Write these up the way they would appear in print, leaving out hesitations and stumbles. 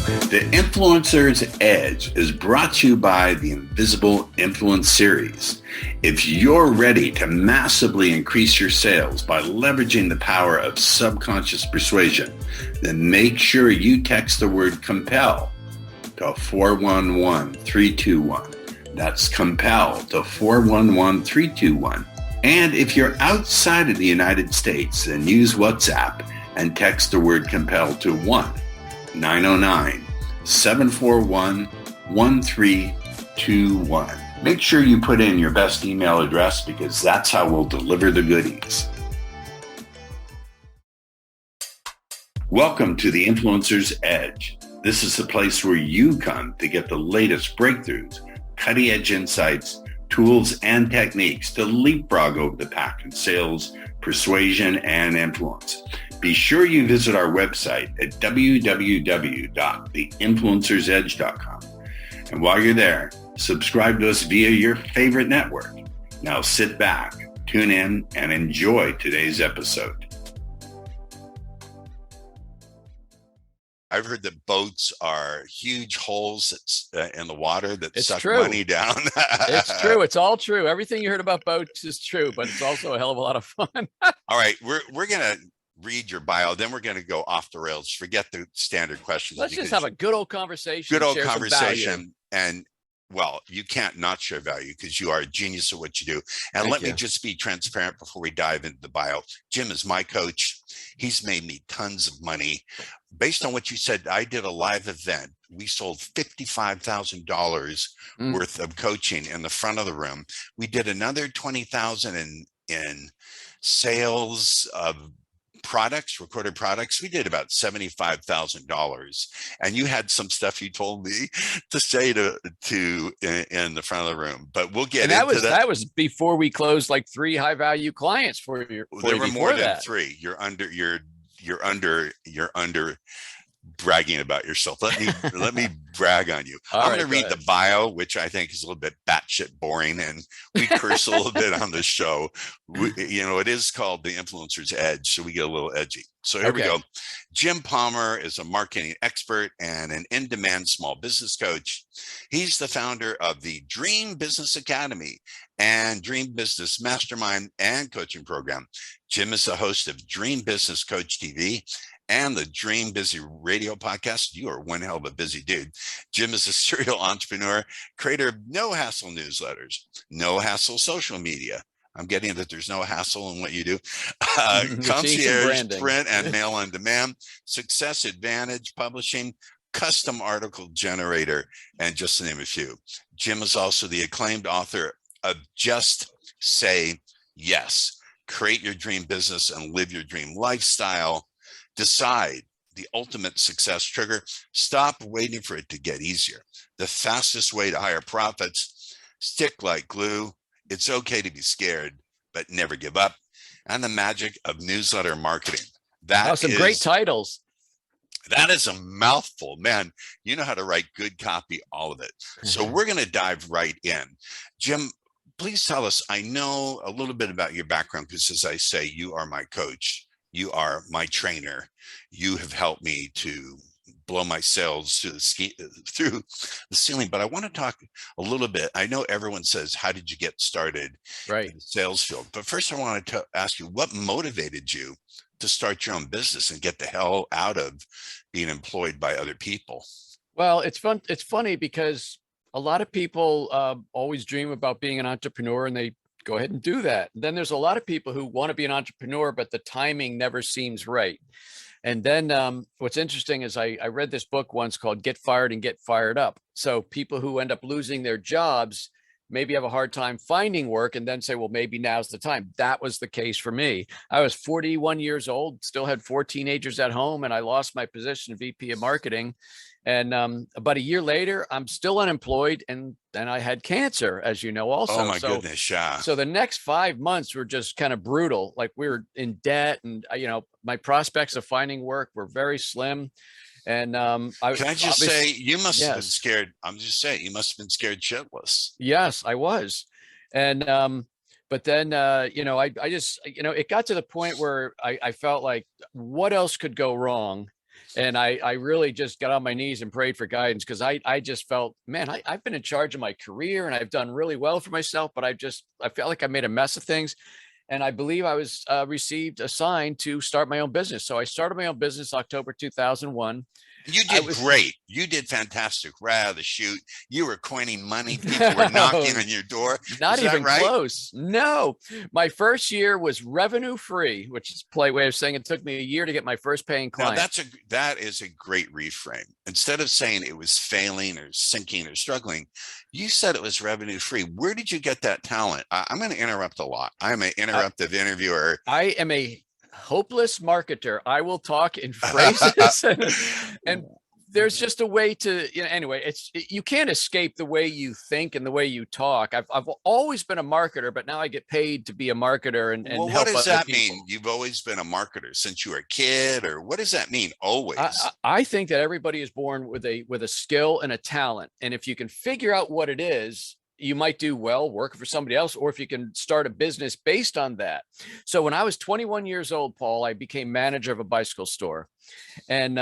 The Influencer's Edge is brought to you by the Invisible Influence Series. If you're ready to massively increase your sales by leveraging the power of subconscious persuasion, then make sure you text the word COMPEL to 411321. That's COMPEL to 411321. And if you're outside of the United States, then use WhatsApp and text the word COMPEL to 1-909-741-1321. Make sure you put in your best email address because that's how we'll deliver the goodies. Welcome to the Influencer's Edge. This is the place where you come to get the latest breakthroughs, cutting-edge insights, tools, and techniques to leapfrog over the pack in sales, persuasion, and influence. Be sure you visit our website at www.theinfluencersedge.com. And while you're there, subscribe to us via your favorite network. Now sit back, tune in, and enjoy today's episode. I've heard that boats are huge holes in the water that It's suck true. money down. It's true. It's all true. Everything you heard about boats is true, but it's also a hell of a lot of fun. All right, we're gonna read your bio, then we're gonna go off the rails. Forget the standard questions. Let's just have a good old conversation. Good old share some value. conversation. And well, you can't not share value because you are a genius at what you do. And let me just be transparent before we dive into the bio. Jim is my coach. He's made me tons of money. Based on what you said, I did a live event. We sold $55,000 worth of coaching in the front of the room. We did another $20,000 in sales of products, recorded products. We did about $75,000. And you had some stuff you told me to say to in the front of the room. But we'll get into that. That was before we closed like 3 high value clients for your. There were more than 3. You're under bragging about yourself. Let me brag on you. I'm going to read the bio, which I think is a little bit batshit boring, and we curse a little bit on this show. It is called the Influencer's Edge, so we get a little edgy. So here we go. Jim Palmer is a marketing expert and an in-demand small business coach. He's the founder of the Dream Business Academy and Dream Business Mastermind and coaching program. Jim is the host of Dream Business Coach TV and the Dream Busy radio podcast. You are one hell of a busy dude. Jim is a serial entrepreneur, creator of No Hassle newsletters, No Hassle social media. I'm getting that there's no hassle in what you do. Concierge print and mail on demand, Success Advantage Publishing, custom article generator, and just to name a few. Jim is also the acclaimed author of Just Say Yes. Create your dream business and live your dream lifestyle. Decide, the ultimate success trigger. Stop waiting for it to get easier. The fastest way to higher profits. Stick like glue. It's okay to be scared, but never give up. And the magic of newsletter marketing. Great titles. That is a mouthful, man. You know how to write good copy, all of it. So we're going to dive right in. Jim, please tell us, I know a little bit about your background because, as I say, you are my coach. You are my trainer. You have helped me to blow my sales through the ceiling. But I want to talk a little bit. I know everyone says, how did you get started in the sales field? But first, I wanted to ask you, what motivated you to start your own business and get the hell out of being employed by other people? Well, it's fun. It's funny because a lot of people always dream about being an entrepreneur and they go ahead and do that. And then there's a lot of people who want to be an entrepreneur, but the timing never seems right. And then what's interesting is I read this book once called Get Fired and Get Fired Up. So people who end up losing their jobs maybe have a hard time finding work and then say, well, maybe now's the time. That was the case for me. I was 41 years old, still had 4 teenagers at home, and I lost my position, VP of marketing. And about a year later, I'm still unemployed, and then I had cancer, as you know, also. Oh my goodness, yeah. So the next 5 months were just kind of brutal. Like we were in debt, and my prospects of finding work were very slim. And can I just say, you must have been scared. I'm just saying, you must have been scared shitless. Yes, I was. And but then I just it got to the point where I felt like, what else could go wrong? And I really just got on my knees and prayed for guidance, because I just felt, man, I've been in charge of my career and I've done really well for myself, but I felt like I made a mess of things. And I believe I was received assigned to start my own business. So I started my own business October 2001. You did great. You did fantastic. Right out of the chute. You were coining money. People were knocking on your door. Not even close. No. My first year was revenue free, which is a polite way of saying it took me a year to get my first paying client. Now that is a great reframe. Instead of saying it was failing or sinking or struggling, you said it was revenue free. Where did you get that talent? I'm going to interrupt a lot. I'm an interruptive interviewer. I am a hopeless marketer. I will talk in phrases and there's just a way to, anyway, you can't escape the way you think and the way you talk. I've always been a marketer, but now I get paid to be a marketer and well, help what does other that people. mean? You've always been a marketer since you were a kid, or what does that mean? Always. I think that everybody is born with a skill and a talent. And if you can figure out what it is, you might do well working for somebody else, or if you can start a business based on that. So when I was 21 years old, Paul, I became manager of a bicycle store. And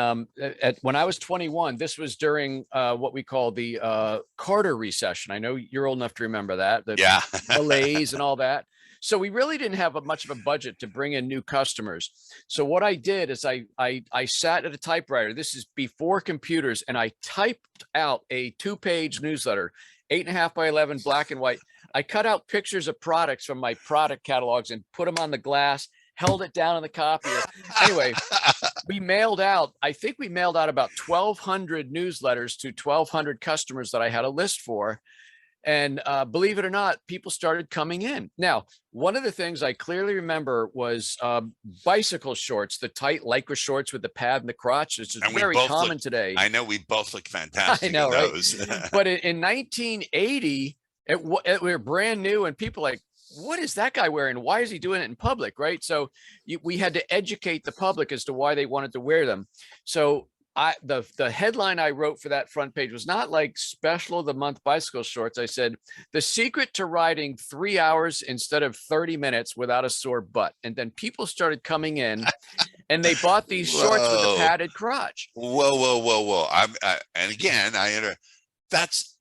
when I was 21, this was during what we call the Carter recession. I know you're old enough to remember that. Yeah. Malaise and all that. So we really didn't have much of a budget to bring in new customers. So what I did is I sat at a typewriter. This is before computers, and I typed out a 2-page newsletter, 8.5 by 11, black and white. I cut out pictures of products from my product catalogs and put them on the glass, held it down on the copier. Anyway, I think we mailed out about 1,200 newsletters to 1,200 customers that I had a list for. And believe it or not, people started coming in. Now, one of the things I clearly remember was bicycle shorts, the tight Lycra shorts with the pad and the crotch. It's very common today. I know we both look fantastic. I know, in those. Right? But in 1980, we were brand new, and people like, what is that guy wearing? Why is he doing it in public? Right. So we had to educate the public as to why they wanted to wear them. So the headline I wrote for that front page was not like special of the month bicycle shorts. I said, the secret to riding 3 hours instead of 30 minutes without a sore butt. And then people started coming in and they bought these shorts with the padded crotch. Whoa. And again, that's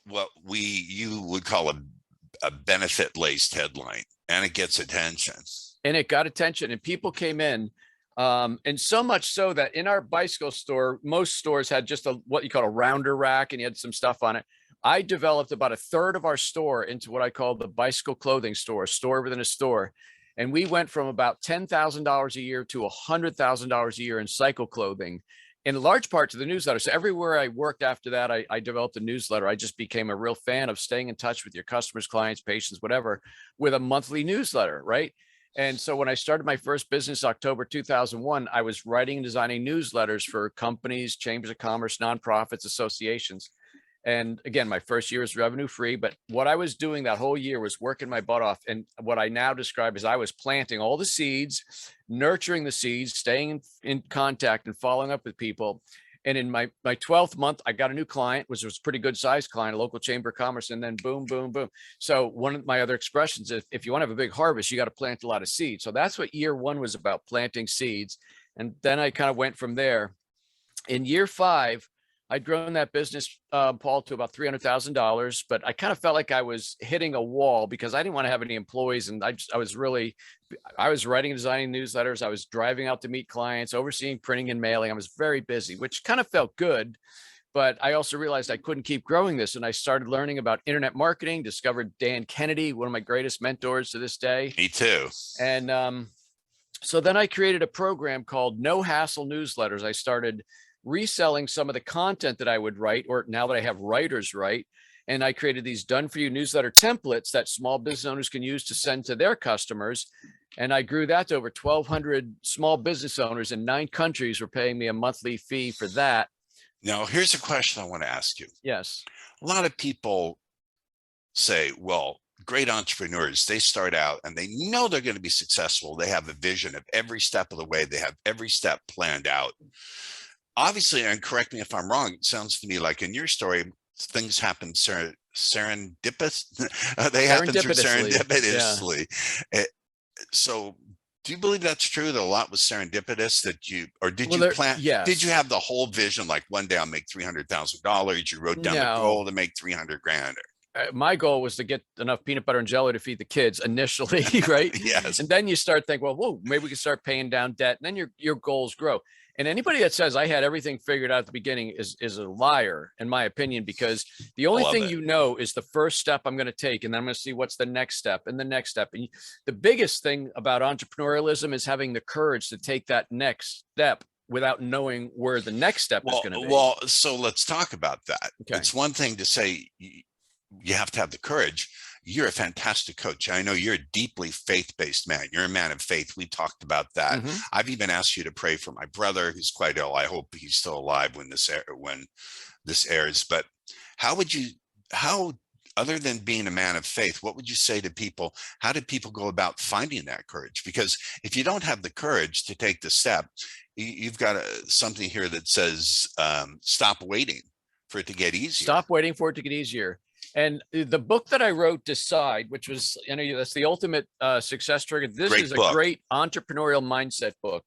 what you would call a benefit laced headline, and it gets attention. And it got attention, and people came in. And so much so that in our bicycle store, most stores had just what you call a rounder rack, and you had some stuff on it. I developed about a third of our store into what I call the bicycle clothing store, a store within a store. And we went from about $10,000 a year to $100,000 a year in cycle clothing, in large part to the newsletter. So everywhere I worked after that, I developed a newsletter. I just became a real fan of staying in touch with your customers, clients, patients, whatever, with a monthly newsletter, right? And so when I started my first business, October 2001, I was writing and designing newsletters for companies, chambers of commerce, nonprofits, associations. And again, my first year was revenue free, but what I was doing that whole year was working my butt off. And what I now describe is I was planting all the seeds, nurturing the seeds, staying in contact and following up with people. And in my 12th month, I got a new client, which was a pretty good sized client, a local chamber of commerce, and then boom, boom, boom. So one of my other expressions is, if you want to have a big harvest, you got to plant a lot of seeds. So that's what year one was about, planting seeds. And then I kind of went from there. In year 5, I'd grown that business, Paul, to about $300,000, but I kind of felt like I was hitting a wall because I didn't want to have any employees. And I was writing and designing newsletters. I was driving out to meet clients, overseeing printing and mailing. I was very busy, which kind of felt good. But I also realized I couldn't keep growing this. And I started learning about internet marketing, discovered Dan Kennedy, one of my greatest mentors to this day. Me too. And so then I created a program called No Hassle Newsletters. I started reselling some of the content that I would write, or now that I have writers write. And I created these done for you newsletter templates that small business owners can use to send to their customers. And I grew that to over 1,200 small business owners in 9 countries were paying me a monthly fee for that. Now, here's a question I want to ask you. Yes. A lot of people say, well, great entrepreneurs, they start out and they know they're going to be successful. They have a vision of every step of the way. They have every step planned out. Obviously, and correct me if I'm wrong, it sounds to me like in your story, things happen serendipitous. They happen through serendipitously. Yeah. So Do you believe that's true, that a lot was serendipitous, that you, or did Well, you plan, did you yes. have the whole vision, like one day I'll make $300,000, you wrote down the No. goal to make 300 grand? My goal was to get enough peanut butter and jelly to feed the kids initially, right? Yes. And then you start thinking, well, whoa, maybe we can start paying down debt. And then your goals grow. And anybody that says I had everything figured out at the beginning is a liar, in my opinion, because the only thing you know is the first step I'm going to take, and then I'm going to see what's the next step and the next step. And the biggest thing about entrepreneurialism is having the courage to take that next step without knowing where the next step is going to be. Well, so let's talk about that. Okay. It's one thing to say you have to have the courage. You're a fantastic coach. I know you're a deeply faith-based man. You're a man of faith. We talked about that. Mm-hmm. I've even asked you to pray for my brother, who's quite ill. I hope he's still alive when this airs. But how other than being a man of faith, what would you say to people? How did people go about finding that courage? Because if you don't have the courage to take the step, you've got something here that says, stop waiting for it to get easier. Stop waiting for it to get easier. And the book that I wrote, Decide, which was, that's the ultimate success trigger. This is a great entrepreneurial mindset book.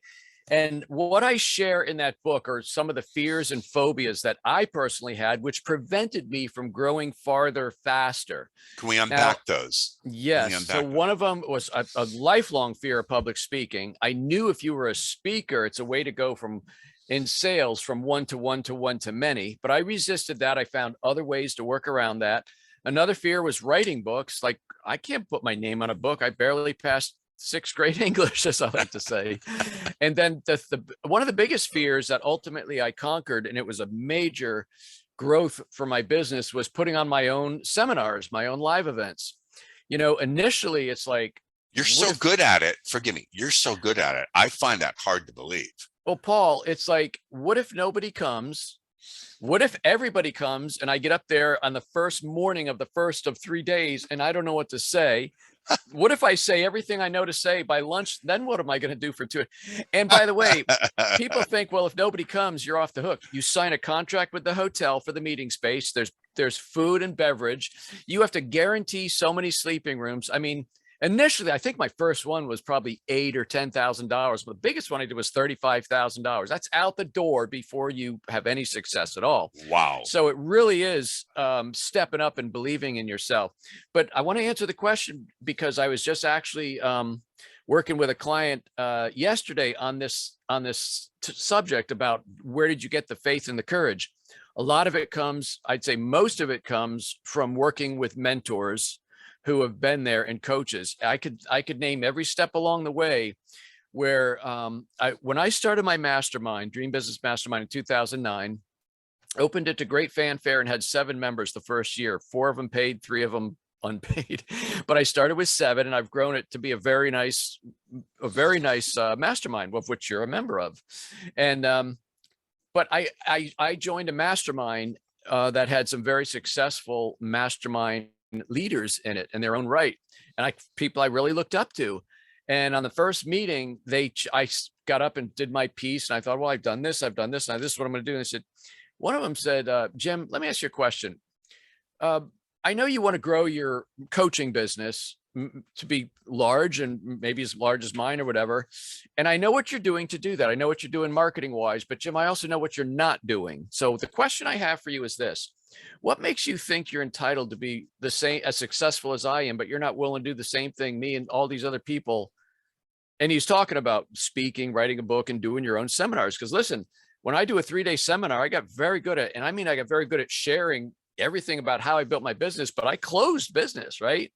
And what I share in that book are some of the fears and phobias that I personally had, which prevented me from growing farther, faster. Can we unpack those? Yes. So one of them was a lifelong fear of public speaking. I knew if you were a speaker, it's a way to go in sales from one to one to one to many, but I resisted that. I found other ways to work around that. Another fear was writing books. Like, I can't put my name on a book. I barely passed 6th grade English, as I like to say. And then one of the biggest fears that ultimately I conquered, and it was a major growth for my business, was putting on my own seminars, my own live events. Initially it's like, you're so good at it. Forgive me. You're so good at it. I find that hard to believe. Well, Paul, it's like, what if nobody comes? What if everybody comes and I get up there on the first morning of the first of 3 days and I don't know what to say? What if I say everything I know to say by lunch? Then what am I going to do for 2? And by the way, people think, well, if nobody comes, you're off the hook. You sign a contract with the hotel for the meeting space. There's food and beverage. You have to guarantee so many sleeping rooms. I mean, initially, I think my first one was probably $8,000 or $10,000, but the biggest one I did was $35,000. That's out the door before you have any success at all. Wow. So it really is stepping up and believing in yourself. But I want to answer the question because I was just actually working with a client yesterday on this subject about where did you get the faith and the courage? A lot of it comes, I'd say most of it comes from working with mentors who have been there and coaches. I could name every step along the way where when I started my mastermind, Dream Business Mastermind in 2009, opened it to great fanfare and had 7 members the first year, 4 of them paid, 3 of them unpaid. But I started with 7 and I've grown it to be a very nice mastermind, of which you're a member of. And but I joined a mastermind that had some very successful mastermind leaders in it in their own right, and people I really looked up to. And on the first meeting, I got up and did my piece, and I thought, well, I've done this, and this is what I'm going to do. And I said, one of them said, Jim, let me ask you a question. I know you want to grow your coaching business to be large and maybe as large as mine or whatever. And I know what you're doing to do that. I know what you're doing marketing wise, but Jim, I also know what you're not doing. So the question I have for you is this: what makes you think you're entitled to be the same as successful as I am, but you're not willing to do the same thing me and all these other people? And he's talking about speaking, writing a book, and doing your own seminars. Because listen, when I do a 3-day seminar, I got very good at, and I mean, I got very good at sharing everything about how I built my business, but I closed business, right?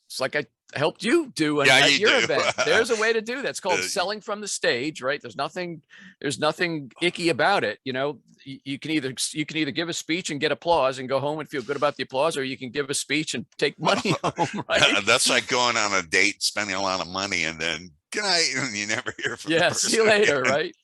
It's like I helped you do at your event. There's a way to do that. It's called selling from the stage, right? There's nothing icky about it. You can either give a speech and get applause and go home and feel good about the applause, or you can give a speech and take money home, right? That's like going on a date, spending a lot of money, and then good night, and you never hear from the person. See you later, right?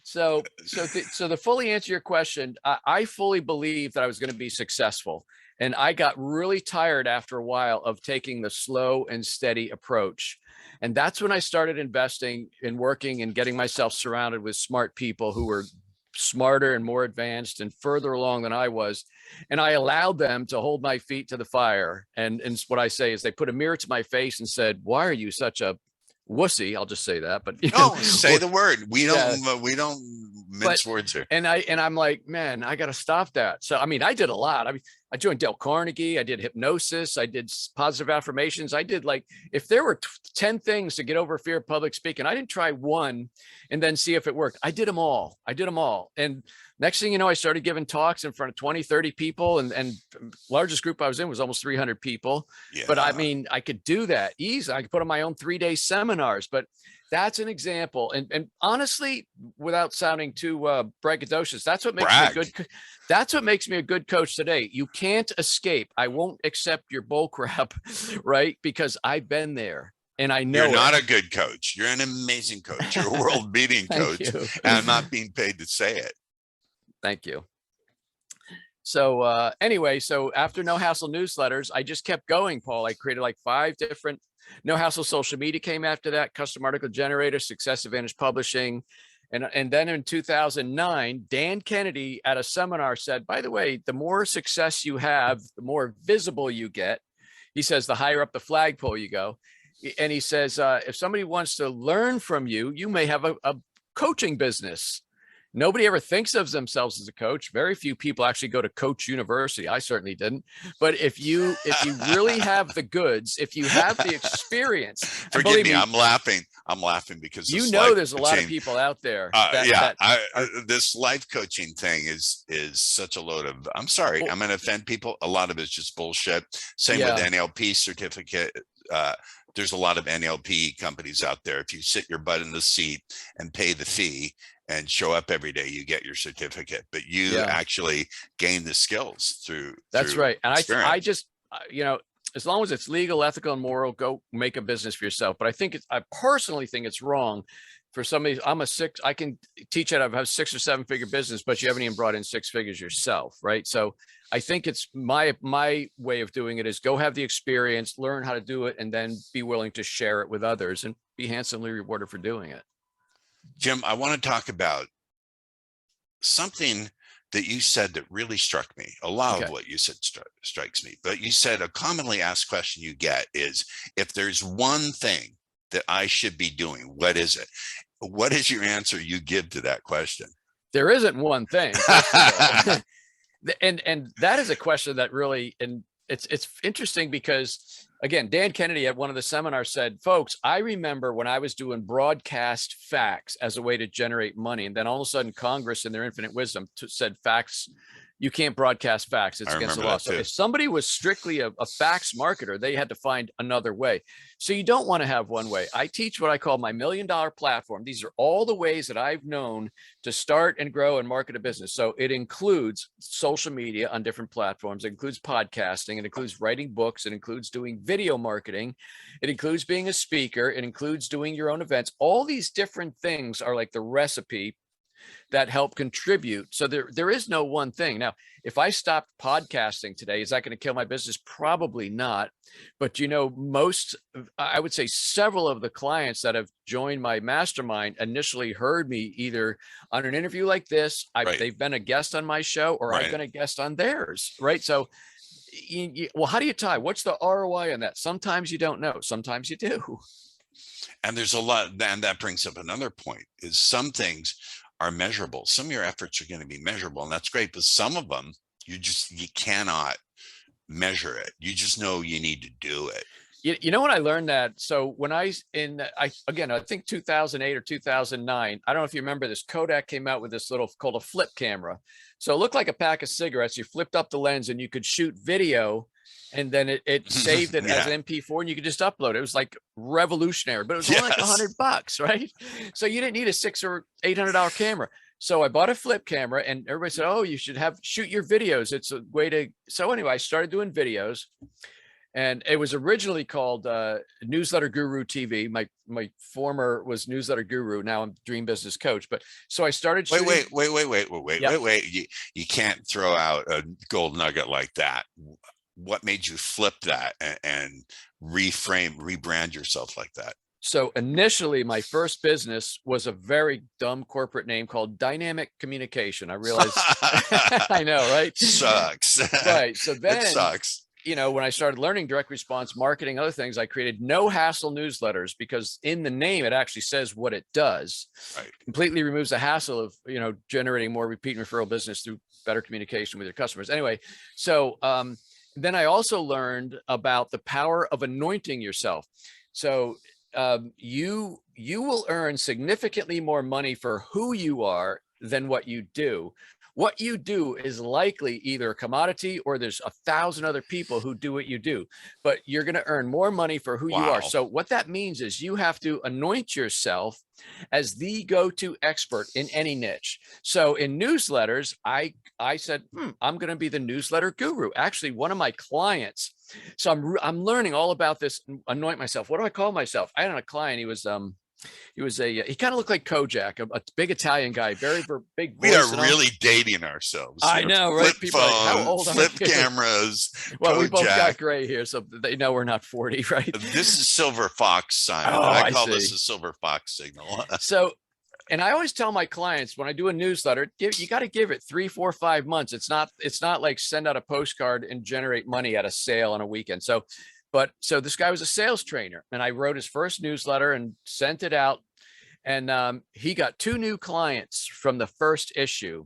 So to fully answer your question, I fully believed that I was going to be successful. And I got really tired after a while of taking the slow and steady approach. And that's when I started investing in working and getting myself surrounded with smart people who were smarter and more advanced and further along than I was. And I allowed them to hold my feet to the fire. And what I say is they put a mirror to my face and said, why are you such a wussy. I'll just say that, but say the word. We don't mince words here. And I'm like, man, I got to stop that. So, I mean, I did a lot. I mean, I joined Dale Carnegie. I did hypnosis. I did positive affirmations. I did, like, if there were 10 things to get over fear of public speaking, I didn't try one and then see if it worked. I did them all. And next thing you know, I started giving talks in front of 20, 30 people, and largest group I was in was almost 300 people. Yeah. But I mean, I could do that easily. I could put on my own 3-day seminars, but that's an example. And honestly, without sounding too braggadocious, that's what makes me a good coach today. You can't escape. I won't accept your bull crap, right? Because I've been there. And I know you're not a good coach. You're an amazing coach. You're a world-beating coach. And I'm not being paid to say it. Thank you. So anyway, so after No Hassle newsletters, I just kept going, Paul. I created like 5 different. No Hassle social media came after that, custom article generator, Success Advantage Publishing. And then in 2009, Dan Kennedy at a seminar said, by the way, the more success you have, the more visible you get. He says, the higher up the flagpole you go. And he says, if somebody wants to learn from you, you may have a coaching business. Nobody ever thinks of themselves as a coach. Very few people actually go to Coach University. I certainly didn't. But if you really have the goods, if you have the experience, forgive me, I'm laughing because there's a lot of people out there. This life coaching thing is such a load of. I'm sorry, I'm going to offend people. A lot of it's just bullshit. Same with NLP certificate. There's a lot of NLP companies out there. If you sit your butt in the seat and pay the fee and show up every day, you get your certificate, but you actually gain the skills through. That's right. And I just, as long as it's legal, ethical, and moral, go make a business for yourself. But I personally think it's wrong for somebody. I can teach it. I have 6 or 7 figure business, but you haven't even brought in 6 figures yourself. Right. So I think it's my way of doing it is go have the experience, learn how to do it, and then be willing to share it with others and be handsomely rewarded for doing it. Jim, I want to talk about something that you said that really struck me. A lot of what you said strikes me, but you said a commonly asked question you get is, if there's one thing that I should be doing, what is it? What is your answer you give to that question? There isn't one thing. And that is a question that really, and it's interesting because, again, Dan Kennedy at one of the seminars said, folks, I remember when I was doing broadcast facts as a way to generate money. And then all of a sudden Congress in their infinite wisdom said facts, you can't broadcast facts. It's against the law. So if somebody was strictly a facts marketer, they had to find another way. So you don't want to have one way. I teach what I call my $1 million platform. These are all the ways that I've known to start and grow and market a business. So it includes social media on different platforms. It includes podcasting. It includes writing books. It includes doing video marketing. It includes being a speaker. It includes doing your own events. All these different things are like the recipe that help contribute. So there is no one thing. Now, if I stopped podcasting today, is that going to kill my business? Probably not. But I would say several of the clients that have joined my mastermind initially heard me either on an interview like this, they've been a guest on my show, or I've been a guest on theirs, right? So, well, how do you tie? What's the ROI on that? Sometimes you don't know. Sometimes you do. And there's a lot, and that brings up another point, is some things are measurable. Some of your efforts are going to be measurable, and that's great. But some of them, you cannot measure it. You just know you need to do it. You know what I learned that? So when I think 2008 or 2009, I don't know if you remember this, Kodak came out with this called a flip camera. So it looked like a pack of cigarettes. You flipped up the lens and you could shoot video, and then it saved it as an MP4 and you could just upload it. It was like revolutionary, but it was only like $100, right? So you didn't need a $600 or $800 camera. So I bought a flip camera, and everybody said, oh, you should shoot your videos. It's a way to, so anyway, I started doing videos, and it was originally called Newsletter Guru TV. My former was Newsletter Guru. Now I'm Dream Business Coach. But so I started shooting. Wait. You can't throw out a gold nugget like that. What made you flip that and rebrand yourself like that? So initially, my first business was a very dumb corporate name called Dynamic Communication. I realized, I know, right? Sucks. Right. So then, it sucks. when I started learning direct response marketing, other things, I created no hassle newsletters, because in the name, it actually says what it does. Right. Completely removes the hassle of, generating more repeat and referral business through better communication with your customers. Anyway, so then I also learned about the power of anointing yourself. So you will earn significantly more money for who you are than what you do. What you do is likely either a commodity, or there's 1,000 other people who do what you do, but you're going to earn more money for who you are. So what that means is you have to anoint yourself as the go-to expert in any niche. So in newsletters, I said, I'm going to be the newsletter guru. Actually, one of my clients. So I'm learning all about this. Anoint myself. What do I call myself? I had a client. He kind of looked like Kojak, a big Italian guy, very big voice. We are really dating ourselves. I know, right? Flip People are like, how old flip are you? cameras. Well, Kojak. we both got gray here, so they know we're not 40, right? This is Silver Fox sign. Oh, I call this a Silver Fox signal. So, and I always tell my clients when I do a newsletter, you got to give it 3, 4, 5 months. It's not like send out a postcard and generate money at a sale on a weekend. So this guy was a sales trainer, and I wrote his first newsletter and sent it out. And he got 2 new clients from the first issue.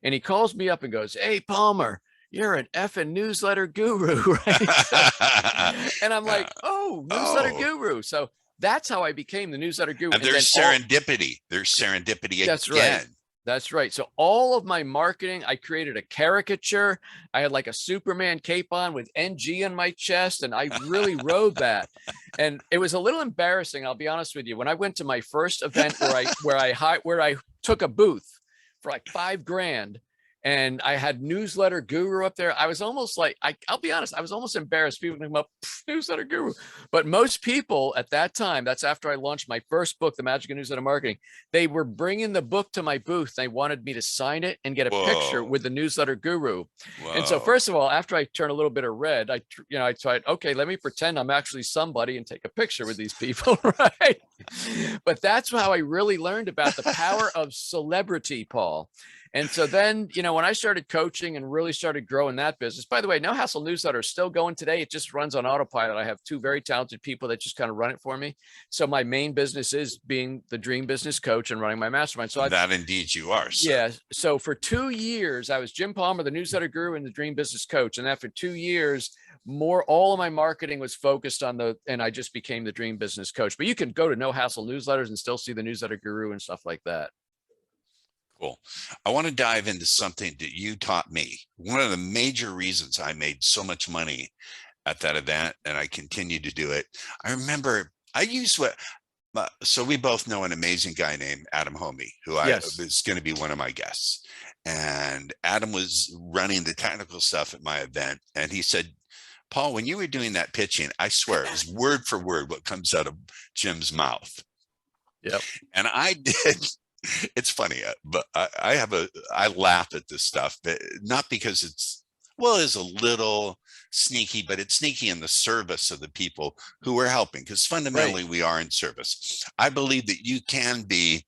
And he calls me up and goes, "Hey, Palmer, you're an effing newsletter guru," right? And I'm like, "Oh, newsletter guru." So that's how I became the newsletter guru. And there's serendipity. There's serendipity that's again. Right. That's right. So all of my marketing, I created a caricature. I had like a Superman cape on with NG on my chest, and I really rode that. And it was a little embarrassing, I'll be honest with you. When I went to my first event where I took a booth for like $5,000, and I had newsletter guru up there, I was almost like, I'll be honest, I was almost embarrassed. People come up, newsletter guru. But most people at that time, that's after I launched my first book, The Magic of Newsletter Marketing, they were bringing the book to my booth. They wanted me to sign it and get a picture with the newsletter guru. Whoa. And so first of all, after I turned a little bit of red, I tried, okay, let me pretend I'm actually somebody and take a picture with these people, right? But that's how I really learned about the power of celebrity, Paul. And so then, when I started coaching and really started growing that business, by the way, No Hassle Newsletter is still going today. It just runs on autopilot. I have 2 very talented people that just kind of run it for me. So my main business is being the dream business coach and running my mastermind. So that indeed you are. Sir. Yeah. So for 2 years, I was Jim Palmer, the newsletter guru and the dream business coach. And after 2 years, all of my marketing was focused on and I just became the dream business coach. But you can go to No Hassle Newsletters and still see the newsletter guru and stuff like that. Cool. I want to dive into something that you taught me. One of the major reasons I made so much money at that event, and I continue to do it. I remember I used so we both know an amazing guy named Adam Homey, who is going to be one of my guests. And Adam was running the technical stuff at my event. And he said, "Paul, when you were doing that pitching, I swear it was word for word what comes out of Jim's mouth." Yep. And I did. It's funny, but I laugh at this stuff, but not because it's a little sneaky, but it's sneaky in the service of the people who we're helping, because fundamentally we are in service. I believe that you can be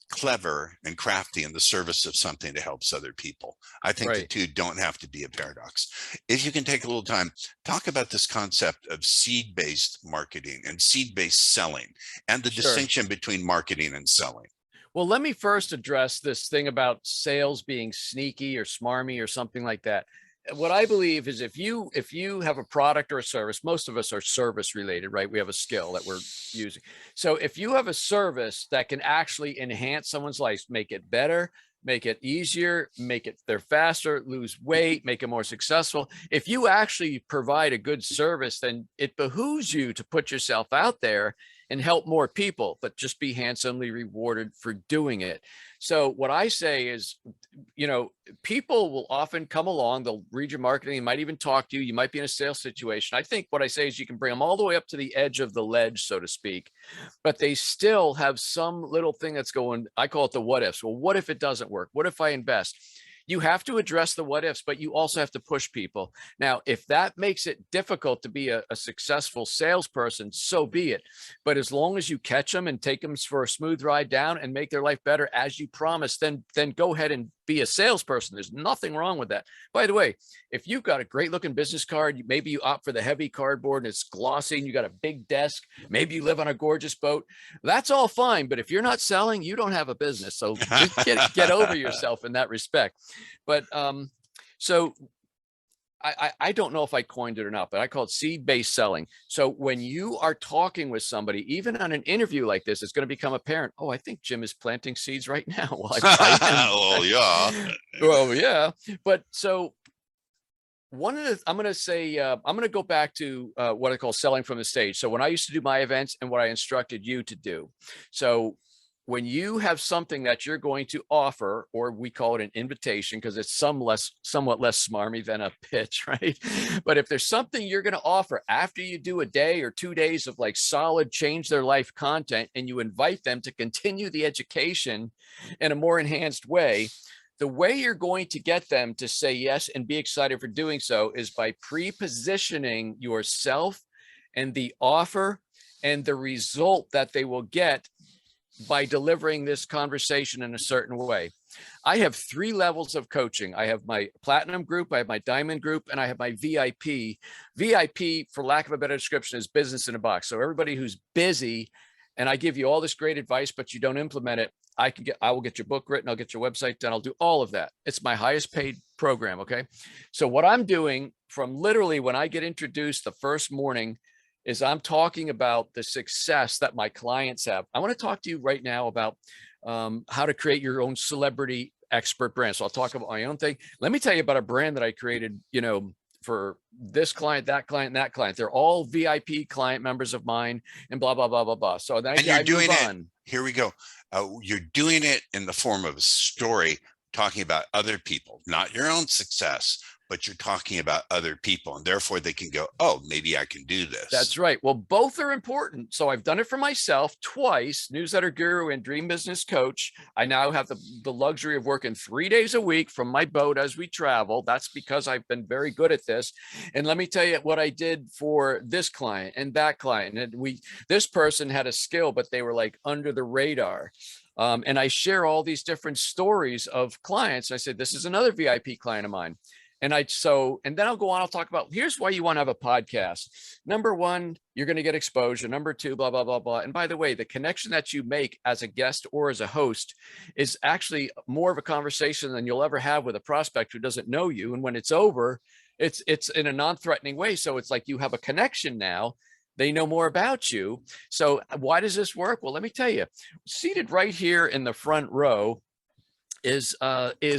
clever and crafty in the service of something that helps other people. I think the two don't have to be a paradox. If you can take a little time, talk about this concept of seed-based marketing and seed-based selling and the distinction between marketing and selling. Well, let me first address this thing about sales being sneaky or smarmy or something like that. What I believe is if you have a product or a service, most of us are service related, right? We have a skill that we're using. So if you have a service that can actually enhance someone's life, make it better, make it easier, make it faster, lose weight, make it more successful. If you actually provide a good service, then it behooves you to put yourself out there and help more people, but just be handsomely rewarded for doing it. So what I say is, people will often come along, they'll read your marketing, they might even talk to you, you might be in a sales situation. I think what I say is you can bring them all the way up to the edge of the ledge, so to speak, but they still have some little thing that's going, I call it the what ifs. Well, what if it doesn't work? What if I invest? You have to address the what ifs, but you also have to push people. Now, if that makes it difficult to be a successful salesperson, so be it. But as long as you catch them and take them for a smooth ride down and make their life better as you promised, then go ahead and be a salesperson. There's nothing wrong with that. By the way, if you've got a great looking business card, maybe you opt for the heavy cardboard and it's glossy and you got a big desk, maybe you live on a gorgeous boat, that's all fine. But if you're not selling, you don't have a business. So just get over yourself in that respect. But so I don't know if I coined it or not, but I call it seed-based selling. So when you are talking with somebody, even on an interview like this, it's going to become apparent, oh, I think Jim is planting seeds right now. Well, oh, yeah. Well, yeah. But so I'm going to go back to what I call selling from the stage. So when I used to do my events and what I instructed you to do. So when you have something that you're going to offer, or we call it an invitation because it's somewhat less smarmy than a pitch, right? But if there's something you're going to offer after you do a day or 2 days of like solid change their life content, and you invite them to continue the education in a more enhanced way, the way you're going to get them to say yes and be excited for doing so is by pre-positioning yourself and the offer and the result that they will get by delivering this conversation in a certain way. I have 3 levels of coaching. I have my platinum group, I have my diamond group, and I have my VIP. VIP, for lack of a better description, is business in a box. So everybody who's busy, and I give you all this great advice, but you don't implement it, I will get your book written, I'll get your website done, I'll do all of that. It's my highest paid program, okay? So what I'm doing from literally when I get introduced the first morning is I'm talking about the success that my clients have. I want to talk to you right now about how to create your own celebrity expert brand. So I'll talk about my own thing. Let me tell you about a brand that I created, for this client, that client, and that client. They're all VIP client members of mine and blah, blah, blah, blah, blah. So then you're doing it. Here we go. You're doing it in the form of a story, talking about other people, not your own success, but you're talking about other people, and therefore they can go, oh, maybe I can do this. That's right. Well, both are important. So I've done it for myself twice, newsletter guru and dream business coach. I now have the luxury of working 3 days a week from my boat as we travel. That's because I've been very good at this. And let me tell you what I did for this client and that client. And this person had a skill, but they were like under the radar. And I share all these different stories of clients. I said, this is another VIP client of mine. And then I'll go on, I'll talk about, here's why you want to have a podcast. Number 1, you're going to get exposure. Number 2, blah, blah, blah, blah. And by the way, the connection that you make as a guest or as a host is actually more of a conversation than you'll ever have with a prospect who doesn't know you. And when it's over, it's in a non-threatening way. So it's like you have a connection now. They know more about you. So why does this work? Well, let me tell you, seated right here in the front row is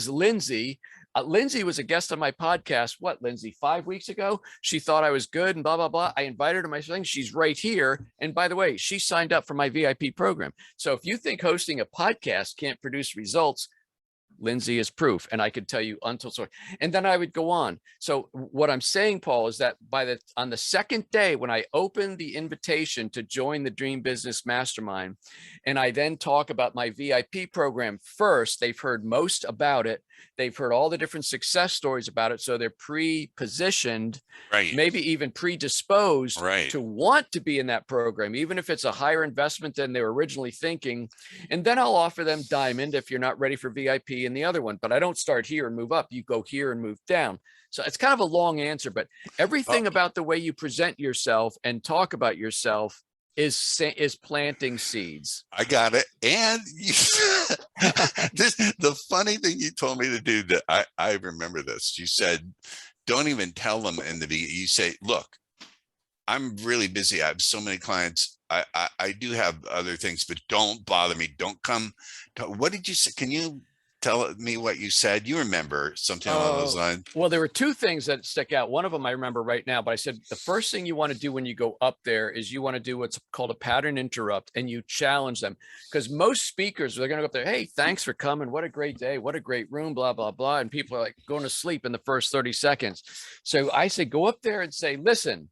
Lindsay. Lindsay was a guest on my podcast. What, Lindsay, 5 weeks ago? She thought I was good and blah, blah, blah. I invited her to my thing. She's right here. And by the way, she signed up for my VIP program. So if you think hosting a podcast can't produce results, Lindsay is proof. And I could tell you until so. And then I would go on. So what I'm saying, Paul, is that on the second day, when I opened the invitation to join the Dream Business Mastermind, and I then talk about my VIP program first, they've heard most about it. They've heard all the different success stories about it. So they're pre-positioned, right, maybe even predisposed, right, to want to be in that program, even if it's a higher investment than they were originally thinking. And then I'll offer them Diamond if you're not ready for VIP in the other one. But I don't start here and move up. You go here and move down. So it's kind of a long answer, but everything about the way you present yourself and talk about yourself is planting seeds. I got it. And the funny thing you told me to do, that I remember this. You said, don't even tell them in the beginning. You say, look, I'm really busy. I have so many clients. I do have other things, but don't bother me. Don't come. What did you say? Can you tell me what you said? You remember something along those lines? Well, there were 2 things that stick out. One of them I remember right now, but I said the first thing you want to do when you go up there is you want to do what's called a pattern interrupt, and you challenge them. Because most speakers, they're going to go up there, hey, thanks for coming. What a great day. What a great room, blah, blah, blah. And people are like going to sleep in the first 30 seconds. So I say, go up there and say, listen,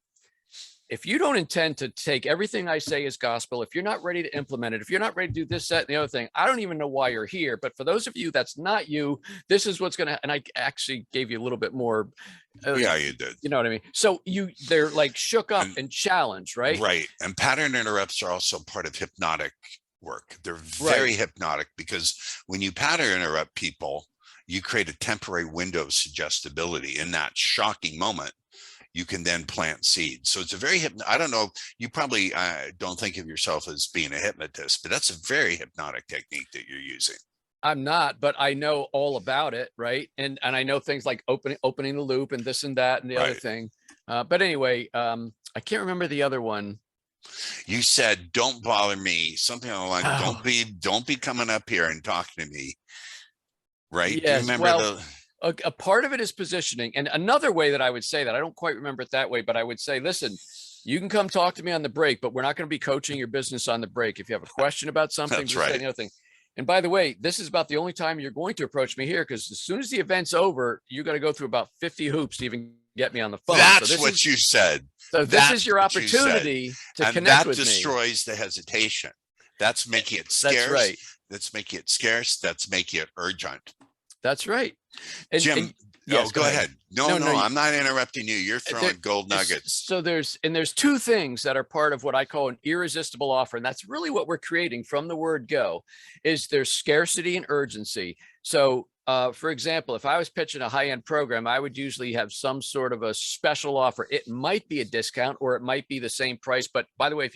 if you don't intend to take everything I say as gospel, if you're not ready to implement it, if you're not ready to do this, that, and the other thing, I don't even know why you're here. But for those of you that's not you, this is what's going to, and I actually gave you a little bit more. Yeah, you did. You know what I mean? So they're like shook up and challenged, right? Right. And pattern interrupts are also part of hypnotic work. They're very hypnotic, because when you pattern interrupt people, you create a temporary window of suggestibility. In that shocking moment, you can then plant seeds. So it's a very, I don't know, you probably don't think of yourself as being a hypnotist, but that's a very hypnotic technique that you're using. I'm not, but I know all about it, right? And I know things like opening the loop and this and that and the other thing. But anyway, I can't remember the other one. You said, "Don't bother me." Something along the line. Don't be coming up here and talking to me. Right? Yes, do you remember a part of it is positioning, and another way that I would say that, I don't quite remember it that way, but I would say, listen, you can come talk to me on the break, but we're not going to be coaching your business on the break. If you have a question about something, That's right. Other thing. And by the way, this is about the only time you're going to approach me here, because as soon as the event's over, you're going to go through about 50 hoops to even get me on the phone. That's what you said. So this is your opportunity to connect with me. That destroys the hesitation. That's making it scarce. That's right. That's making it scarce. That's making it urgent. That's right. Jim, yes, go ahead. No, I'm not interrupting you. You're throwing gold nuggets. So there's two things that are part of what I call an irresistible offer. And that's really what we're creating from the word go, is there's scarcity and urgency. So for example, if I was pitching a high-end program, I would usually have some sort of a special offer. It might be a discount or it might be the same price. But by the way,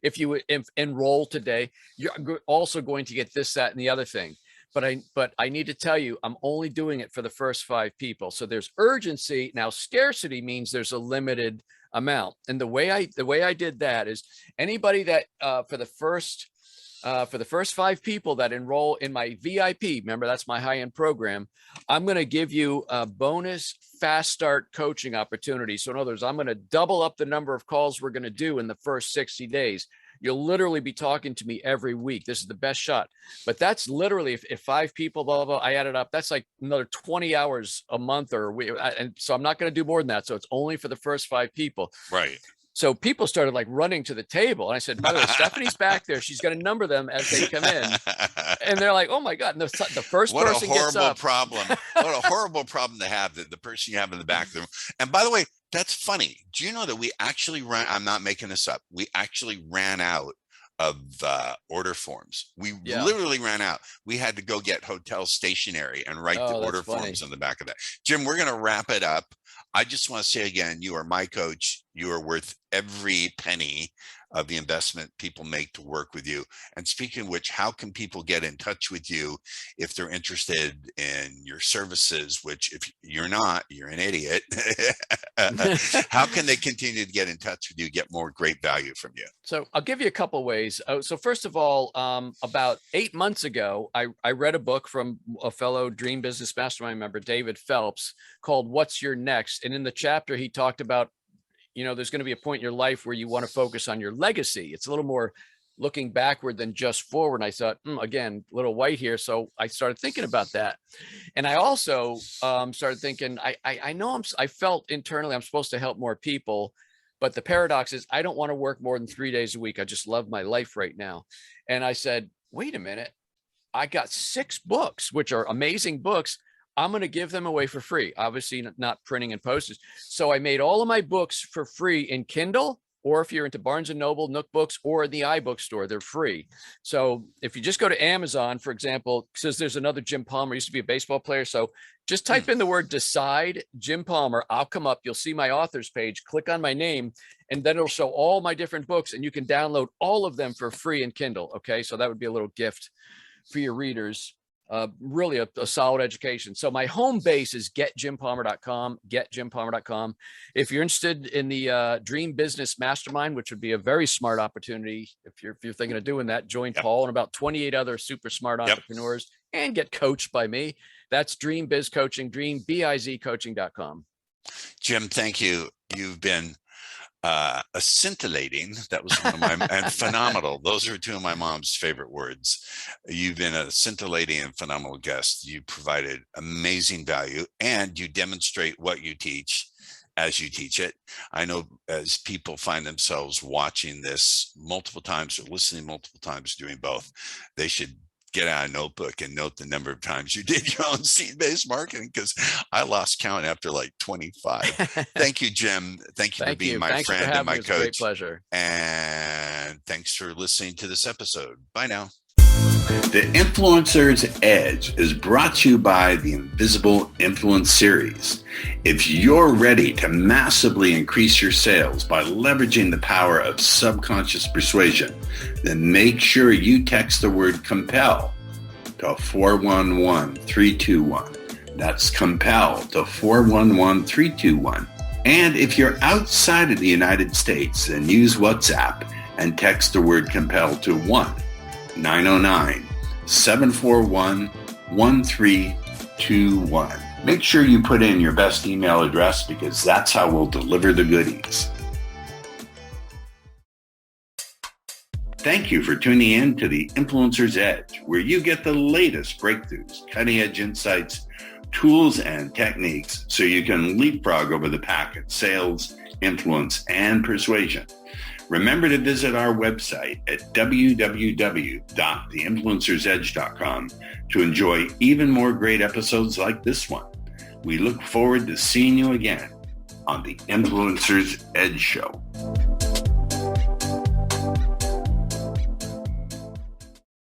if you enroll today, you're also going to get this, that, and the other thing. But I need to tell you, I'm only doing it for the first 5 people. So there's urgency. Now, scarcity means there's a limited amount. And the way I did that is anybody that for the first 5 people that enroll in my VIP, remember that's my high-end program, I'm going to give you a bonus fast start coaching opportunity. So in other words, I'm going to double up the number of calls we're going to do in the first 60 days. You'll literally be talking to me every week. This is the best shot. But that's literally, if 5 people, blah, blah, blah, I added up, that's like another 20 hours a month, and so I'm not going to do more than that. So it's only for the first 5 people. Right. So people started like running to the table. And I said, by the way, Stephanie's back there. She's going to number them as they come in. And they're like, oh my God. And the first person gets up. What a horrible problem to have, that the person you have in the back of the room. And by the way, that's funny. Do you know that we actually I'm not making this up. We actually ran out of order forms. We literally ran out. We had to go get hotel stationery and write the order forms on the back of that. Jim, we're going to wrap it up. I just want to say again, you are my coach. You are worth every penny of the investment people make to work with you. And speaking of which, how can people get in touch with you if they're interested in your services, which if you're not, you're an idiot. How can they continue to get in touch with you, get more great value from you? So I'll give you a couple of ways. So first of all, about 8 months ago, I read a book from a fellow Dream Business Mastermind member, David Phelps, called What's Your Next? And in the chapter, he talked about, there's going to be a point in your life where you want to focus on your legacy. It's a little more looking backward than just forward. And I thought, again, a little white here. So I started thinking about that. And I also started thinking, I know I felt internally I'm supposed to help more people. But the paradox is I don't want to work more than 3 days a week. I just love my life right now. And I said, wait a minute. I got 6 books, which are amazing books. I'm going to give them away for free, obviously not printing and postage. So I made all of my books for free in Kindle, or if you're into Barnes & Noble, Nook Books, or the iBookstore, they're free. So if you just go to Amazon, for example, says there's another Jim Palmer, used to be a baseball player. So just type in the word decide Jim Palmer. I'll come up. You'll see my authors page. Click on my name, and then it'll show all my different books, and you can download all of them for free in Kindle. Okay, so that would be a little gift for your readers. Really a solid education. So my home base is getjimpalmer.com, getjimpalmer.com. If you're interested in the Dream Business Mastermind, which would be a very smart opportunity, if you're thinking of doing that, join Paul and about 28 other super smart entrepreneurs and get coached by me. That's Dream Biz Coaching, dreambizcoaching.com. Jim, thank you. You've been scintillating. That was one of my and phenomenal. Those are 2 of my mom's favorite words. You've been a scintillating and phenomenal guest. You provided amazing value, and you demonstrate what you teach as you teach it. I know as people find themselves watching this multiple times or listening multiple times, doing both, they should get out a notebook and note the number of times you did your own seed-based marketing, because I lost count after like 25. Thank you, Jim. Thank you for being my friend and my coach. It was a great pleasure. And thanks for listening to this episode. Bye now. The Influencer's Edge is brought to you by the Invisible Influence series. If you're ready to massively increase your sales by leveraging the power of subconscious persuasion, then make sure you text the word COMPEL to 411321. That's COMPEL to 411321. And if you're outside of the United States, then use WhatsApp and text the word COMPEL to 1-909-741-1321. Make sure you put in your best email address because that's how we'll deliver the goodies. Thank you for tuning in to the Influencer's Edge, where you get the latest breakthroughs, cutting-edge insights, tools, and techniques so you can leapfrog over the pack at sales, influence, and persuasion. Remember to visit our website at www.theinfluencersedge.com to enjoy even more great episodes like this one. We look forward to seeing you again on the Influencer's Edge Show.